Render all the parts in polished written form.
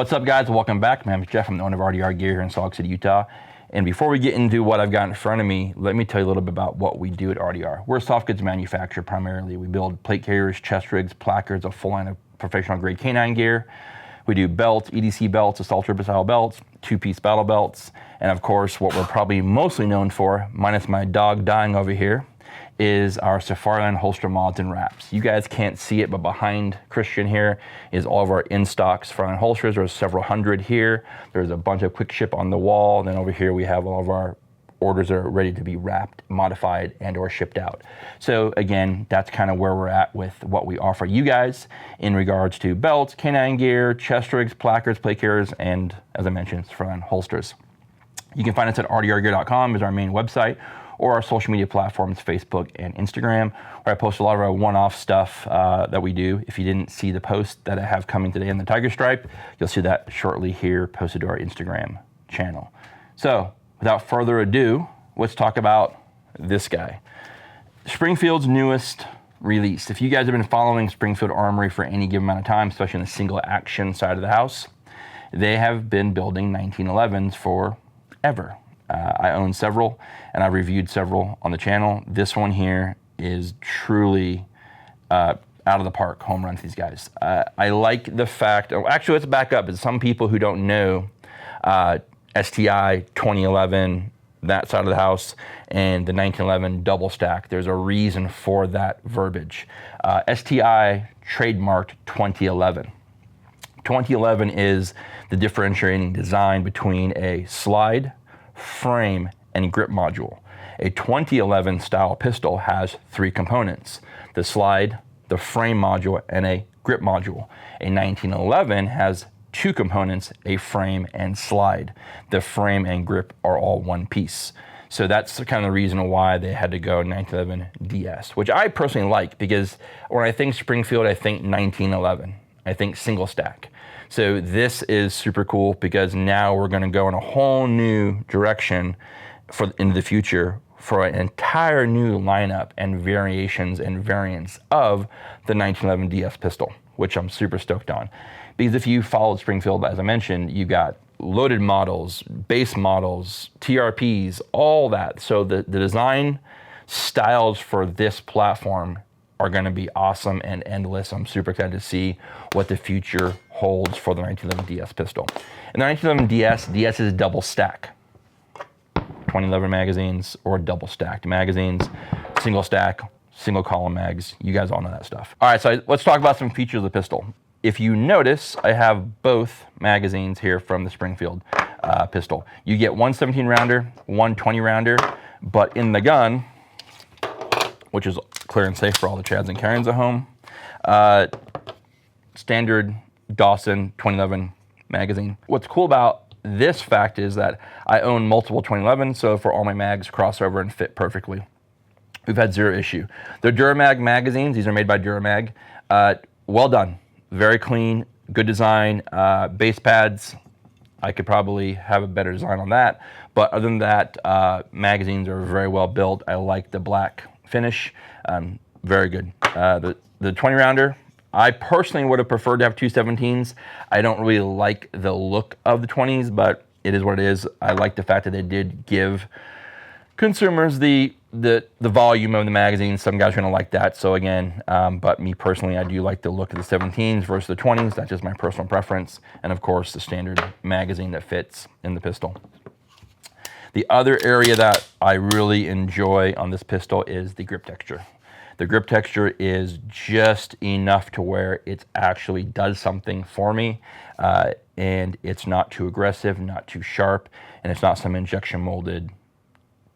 What's up, guys? Welcome back. My name is Jeff. I'm the owner of RDR Gear here in Salt Lake City, Utah. And before we get into what I've got in front of me, let me tell you a little bit about what we do at RDR. We're a soft goods manufacturer primarily. We build plate carriers, chest rigs, placards, a full line of professional grade canine gear. We do belts, EDC belts, assault trooper style belts, two-piece battle belts, and of course, what we're probably mostly known for, minus my dog dying over here, is our Safarilan holster mods and wraps. You guys can't see it, but behind Christian here is all of our in-stock Safarilan holsters. There's several hundred here. There's a bunch of quick ship on the wall. And then over here we have all of our orders that are ready to be wrapped, modified, and or shipped out. So again, that's kind of where we're at with what we offer you guys in regards to belts, canine gear, chest rigs, placards, plate carriers, and as I mentioned, Safarilan holsters. You can find us at rdrgear.com is our main website, or our social media platforms, Facebook and Instagram, where I post a lot of our one-off stuff that we do. If you didn't see the post that I have coming today in the Tiger Stripe, you'll see that shortly here posted to our Instagram channel. So without further ado, let's talk about this guy. Springfield's newest release. If you guys have been following Springfield Armory for any given amount of time, especially in the single action side of the house, they have been building 1911s forever. I own several, and I've reviewed several on the channel. This one here is truly out of the park, home run for these guys. I like the fact, actually let's back up. As some people who don't know, STI 2011, that side of the house, and the 1911 double stack, there's a reason for that verbiage. STI trademarked 2011. 2011 is the differentiating design between a slide, frame, and grip module. A 2011 style pistol has three components: the slide, the frame module, and a grip module. A 1911 has two components, a frame and slide. The frame and grip are all one piece. So that's kind of the reason why they had to go 1911 DS, which I personally like, because when I think Springfield, I think 1911. I think single stack. So this is super cool because now we're going to go in a whole new direction into the future for an entire new lineup and variations and variants of the 1911 DS pistol, which I'm super stoked on. Because if you followed Springfield, as I mentioned, you got loaded models, base models, TRPs, all that. So the design styles for this platform are going to be awesome and endless. I'm super excited to see what the future holds for the 1911 DS pistol. In the 1911 DS is double stack. 2011 magazines or double stacked magazines, single stack, single column mags. You guys all know that stuff. All right, so let's talk about some features of the pistol. If you notice, I have both magazines here from the Springfield pistol. You get one 17 rounder, one 20 rounder, but in the gun, which is clear and safe for all the Chads and Karens at home, standard Dawson 2011 magazine. What's cool about this fact is that I own multiple 2011s, so for all my mags cross over and fit perfectly. We've had zero issue. They're Duramax Magazines. These are made by Duramag. Well done. Very clean, good design. Base pads, I could probably have a better design on that. But other than that, magazines are very well built. I like the black finish. Very good. The 20 rounder, I personally would have preferred to have two 17s. I don't really like the look of the 20s, but it is what it is. I like the fact that they did give consumers the volume of the magazine. Some guys are going to like that. So again, but me personally, I do like the look of the 17s versus the 20s. That's just my personal preference. And of course, the standard magazine that fits in the pistol. The other area that I really enjoy on this pistol is the grip texture. The grip texture is just enough to where it actually does something for me, and it's not too aggressive, not too sharp, and it's not some injection molded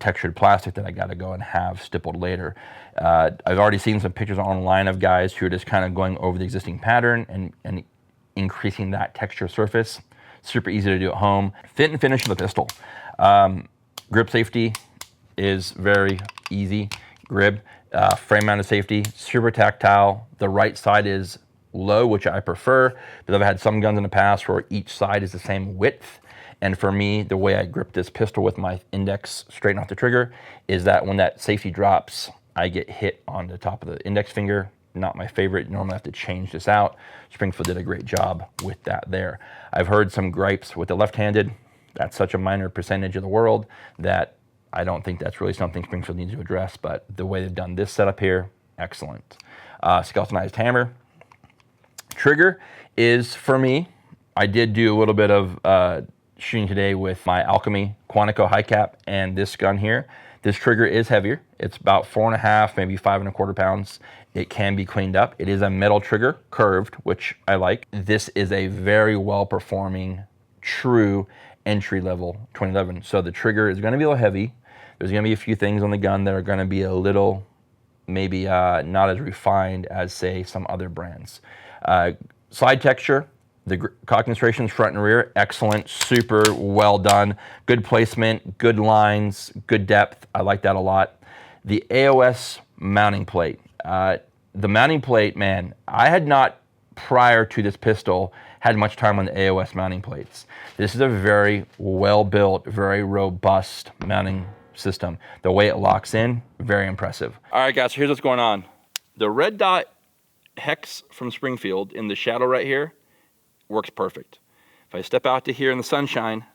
textured plastic that I got to go and have stippled later. I've already seen some pictures online of guys who are just kind of going over the existing pattern and increasing that texture surface. Super easy to do at home. Fit and finish of the pistol. Grip safety is very easy. Grip, frame mounted safety, super tactile. The right side is low, which I prefer, but I've had some guns in the past where each side is the same width. And for me, the way I grip this pistol with my index straight off the trigger is that when that safety drops, I get hit on the top of the index finger, not my favorite. Normally I have to change this out. Springfield did a great job with that there. I've heard some gripes with the left-handed. That's such a minor percentage of the world that I don't think that's really something Springfield needs to address, but the way they've done this setup here, excellent. Skeletonized hammer. Trigger is, for me, I did do a little bit of shooting today with my Alchemy Quantico high cap and this gun here. This trigger is heavier. It's about 4.5, maybe 5.25 pounds. It can be cleaned up. It is a metal trigger, curved, which I like. This is a very well-performing, true entry-level 2011. So the trigger is going to be a little heavy. There's going to be a few things on the gun that are going to be a little, maybe not as refined as, say, some other brands. Slide texture. The cocking illustrations front and rear, excellent, super well done. Good placement, good lines, good depth. I like that a lot. The AOS mounting plate. The mounting plate, man, I had not, prior to this pistol, had much time on the AOS mounting plates. This is a very well-built, very robust mounting system. The way it locks in, very impressive. All right, guys, here's what's going on. The red dot hex from Springfield in the shadow right here works perfect. If I step out to here in the sunshine,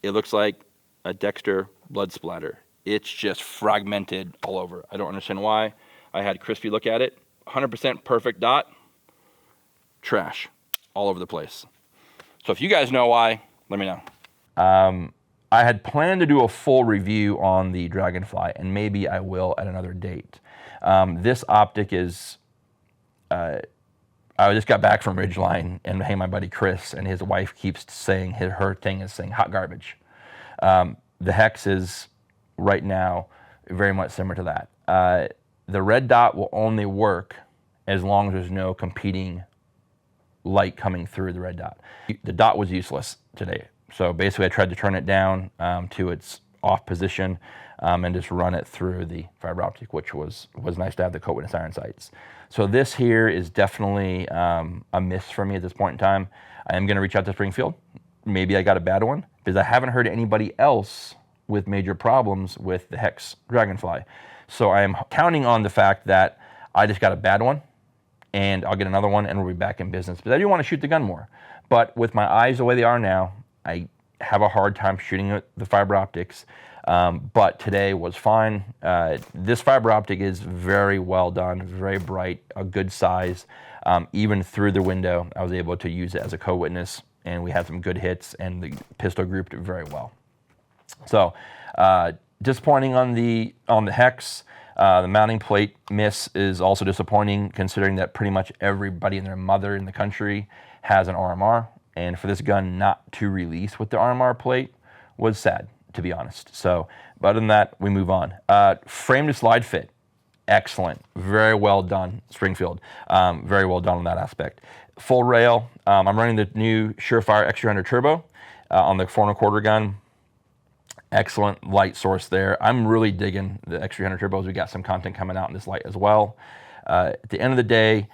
it looks like a Dexter blood splatter. It's just fragmented all over. I don't understand why. I had Crispy look at it. 100% perfect dot. Trash all over the place. So if you guys know why, let me know. I had planned to do a full review on the Dragonfly, and maybe I will at another date. This optic is... I just got back from Ridgeline and hey, my buddy Chris and his wife keeps saying her thing is saying hot garbage. The hex is right now very much similar to that. The red dot will only work as long as there's no competing light coming through the red dot. The dot was useless today. So basically I tried to turn it down to its off position and just run it through the fiber optic, which was nice to have the coat witness iron sights. So this here is definitely a miss for me at this point in time. I am going to reach out to Springfield. Maybe I got a bad one because I haven't heard anybody else with major problems with the Hex Dragonfly. So I am counting on the fact that I just got a bad one and I'll get another one and we'll be back in business. But I do want to shoot the gun more. But with my eyes the way they are now, I have a hard time shooting the fiber optics. But today was fine. This fiber optic is very well done, very bright, a good size. Even through the window, I was able to use it as a co-witness, and we had some good hits, and the pistol grouped very well. So disappointing on the Hex. The mounting plate miss is also disappointing, considering that pretty much everybody and their mother in the country has an RMR, and for this gun not to release with the RMR plate was sad, to be honest. So, but other than that, we move on. Frame to slide fit, excellent, very well done, Springfield. Very well done on that aspect. Full rail. I'm running the new Surefire X300 Turbo on the 4.25 gun. Excellent light source there. I'm really digging the X300 Turbos. We got some content coming out in this light as well. At the end of the day,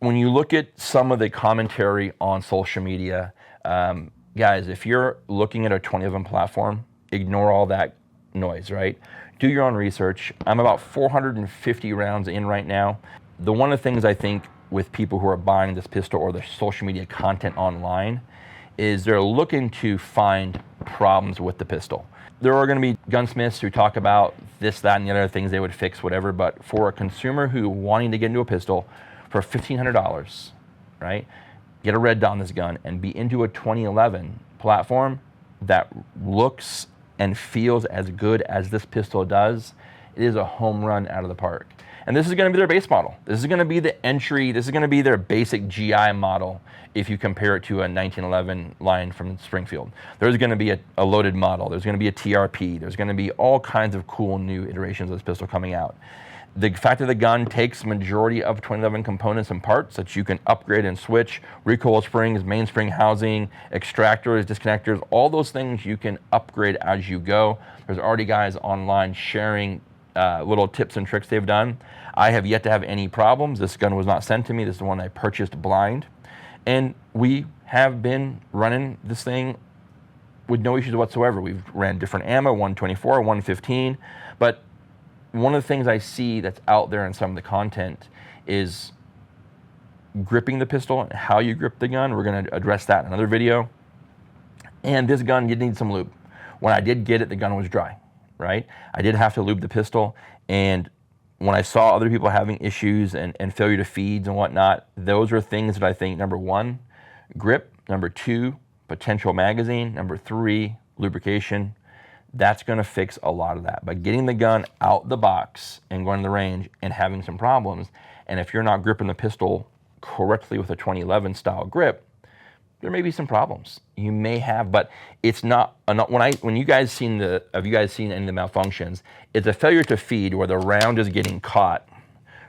when you look at some of the commentary on social media, guys, if you're looking at a 2011 platform, ignore all that noise, right? Do your own research. I'm about 450 rounds in right now. One of the things I think with people who are buying this pistol or the social media content online is they're looking to find problems with the pistol. There are going to be gunsmiths who talk about this, that, and the other things they would fix, whatever, but for a consumer who wanting to get into a pistol for $1,500, right, get a red dot on this gun and be into a 2011 platform that looks and feels as good as this pistol does, it is a home run out of the park. And this is going to be their base model. This is going to be the entry. This is going to be their basic GI model if you compare it to a 1911 line from Springfield. There's going to be a loaded model. There's going to be a TRP. There's going to be all kinds of cool new iterations of this pistol coming out. The fact that the gun takes majority of 2011 components and parts that you can upgrade and switch, recoil springs, mainspring housing, extractors, disconnectors, all those things you can upgrade as you go. There's already guys online sharing little tips and tricks they've done. I have yet to have any problems. This gun was not sent to me. This is one I purchased blind. And we have been running this thing with no issues whatsoever. We've ran different ammo, 124, 115, but one of the things I see that's out there in some of the content is gripping the pistol and how you grip the gun. We're going to address that in another video. And this gun did need some lube. When I did get it, the gun was dry, right? I did have to lube the pistol, and when I saw other people having issues and failure to feeds and whatnot, those are things that I think, number one, grip, number two, potential magazine, number three, lubrication. That's going to fix a lot of that. But getting the gun out the box and going to the range and having some problems, and if you're not gripping the pistol correctly with a 2011 style grip, there may be some problems. You may have, but it's not. When you guys seen any of the malfunctions, it's a failure to feed where the round is getting caught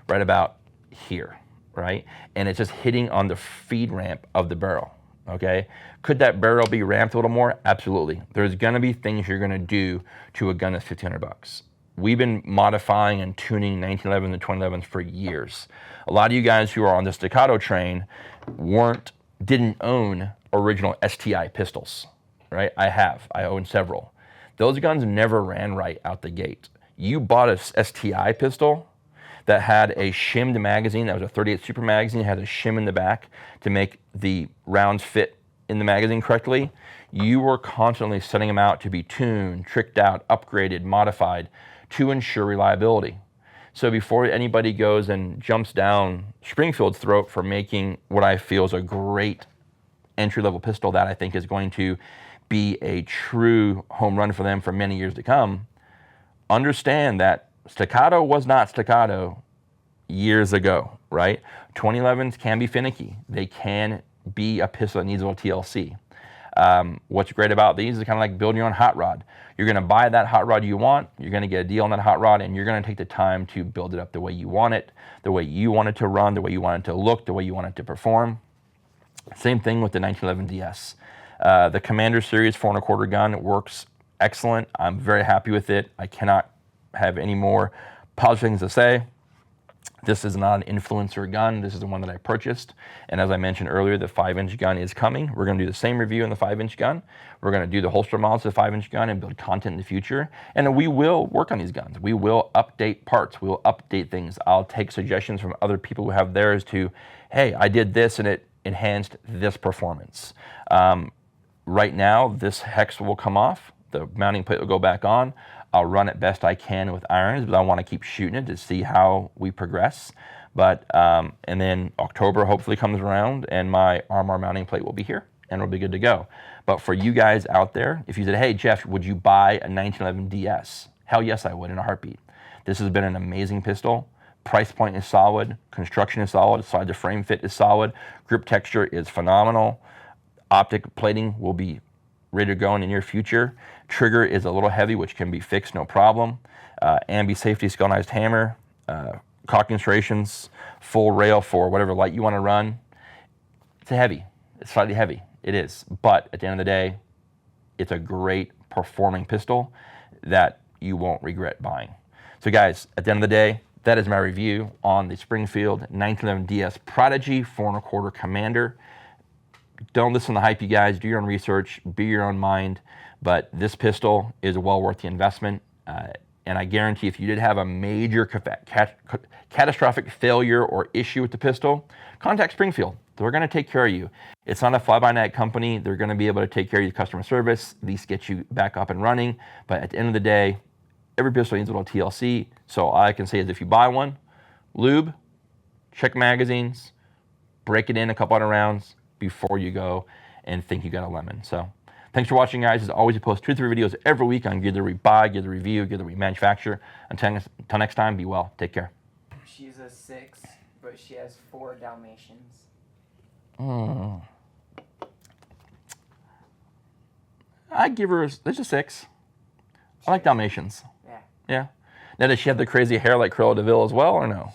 right about here, right, and it's just hitting on the feed ramp of the barrel. Okay, could that barrel be ramped a little more? Absolutely. There's going to be things you're going to do to a gun that's $1,500. We've been modifying and tuning 1911s and 2011s for years. A lot of you guys who are on the staccato train didn't own original STI pistols, right? I own several. Those guns never ran right out the gate. You bought a STI pistol that had a shimmed magazine, that was a 38 Super magazine, had a shim in the back to make the rounds fit in the magazine correctly. You were constantly setting them out to be tuned, tricked out, upgraded, modified to ensure reliability. So before anybody goes and jumps down Springfield's throat for making what I feel is a great entry-level pistol that I think is going to be a true home run for them for many years to come, understand that staccato was not staccato years ago, right? 2011s can be finicky. They can be a pistol that needs a little TLC. What's great about these is kind of like building your own hot rod. You're going to buy that hot rod you want, you're going to get a deal on that hot rod, and you're going to take the time to build it up the way you want it, the way you want it to run, the way you want it to look, the way you want it to perform. Same thing with the 1911 DS. The Commander Series 4¼ gun works excellent. I'm very happy with it. I cannot have any more positive things to say. This is not an influencer gun. This is the one that I purchased. And as I mentioned earlier, the 5-inch gun is coming. We're going to do the same review on the 5-inch gun. We're going to do the holster models of the 5-inch gun and build content in the future. And we will work on these guns. We will update parts. We will update things. I'll take suggestions from other people who have theirs to, hey, I did this and it enhanced this performance. Right now, this hex will come off. The mounting plate will go back on. I'll run it best I can with irons, but I want to keep shooting it to see how we progress. But and then October hopefully comes around, and my Armor mounting plate will be here, and it'll be good to go. But for you guys out there, if you said, "Hey Jeff, would you buy a 1911 DS?" Hell yes, I would in a heartbeat. This has been an amazing pistol. Price point is solid. Construction is solid. Side to frame fit is solid. Grip texture is phenomenal. Optic plating will be ready to go in the near future. Trigger is a little heavy, which can be fixed, no problem. Ambi safety galvanized hammer, cocking serrations, full rail for whatever light you want to run. It's heavy. It's slightly heavy. It is. But at the end of the day, it's a great performing pistol that you won't regret buying. So guys, at the end of the day, that is my review on the Springfield 1911 DS Prodigy 4¼ Commander. Don't listen to the hype, you guys. Do your own research. Be your own mind. But this pistol is well worth the investment. And I guarantee if you did have a major catastrophic failure or issue with the pistol, contact Springfield. They're going to take care of you. It's not a fly-by-night company. They're going to be able to take care of your customer service, at least get you back up and running. But at the end of the day, every pistol needs a little TLC. So all I can say is if you buy one, lube, check magazines, break it in a couple hundred rounds before you go and think you got a lemon. So thanks for watching, guys. As always, we post 2 to 3 videos every week on gear that we buy, gear that we review, gear that we manufacture. Until next time, be well. Take care. She's a 6, but she has 4 Dalmatians. I'd give her, there's a 6. I like Dalmatians. Yeah. Yeah. Now, does she have the crazy hair like Cruella de Vil as well, or no?